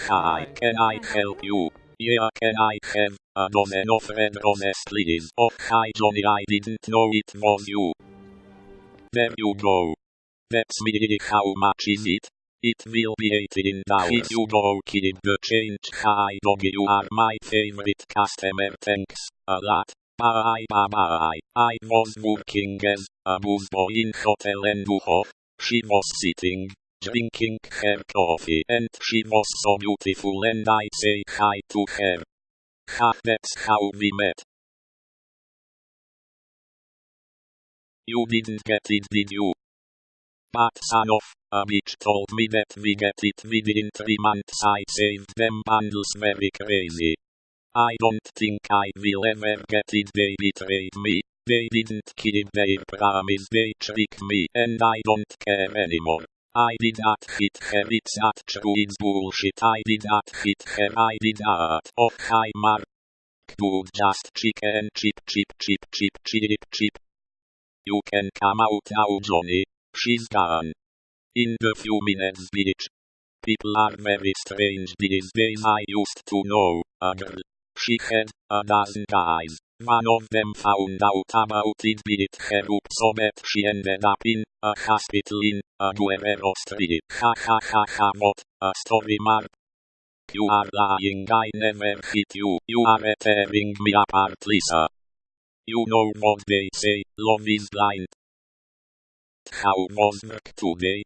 Hi, can I help you? Yeah, can I have a dozen of red roses, please? Oh, hi Johnny, I didn't know it was you. There you go. That's me. How much is it? It will be $18. If you don't keep the change, hi doggy, you are my favorite customer, thanks a lot. Bye bye bye. I was working as a busboy in Hotel Enduho. She was sitting, drinking her coffee, and she was so beautiful, and I say hi to her. Ha, that's how we met. You didn't get it, did you? But son of a bitch told me that we get it within 3 months. I saved them bundles very crazy. I don't think I will ever get it. They betrayed me. They didn't keep their promise. They tricked me, and I don't care anymore. I did not hit her. It's not true. It's bullshit. I did not hit her. I did not. Oh, hi Mark. Dude, just chicken chip chip chip chip chip chip. You can come out now, Johnny. She's gone. In the few minutes, bitch. People are very strange these days. I used to know a girl. She had a dozen guys. One of them found out about it, beat her up so bad she ended up in a hospital in a Guerrero Street. Ha ha ha ha, what a story, Mark. You are lying. I never hit you. You are tearing me apart, Lisa. You know what they say, love is blind. How was work today?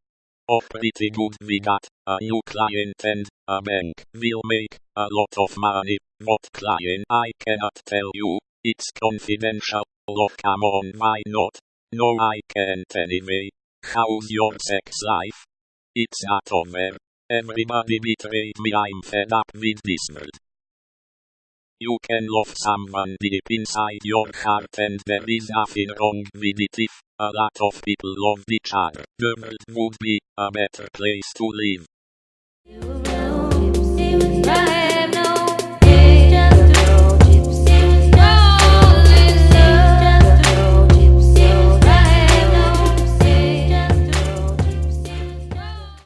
Oh, pretty good. We got a new client and a bank will make a lot of money. What client? I cannot tell you. It's confidential. Oh, come on, why not? No, I can't anyway. How's your sex life? It's not over. Everybody betrayed me. I'm fed up with this world. You can love someone deep inside your heart, and there is nothing wrong with it. If a lot of people loved each other, the world would be a better place to live.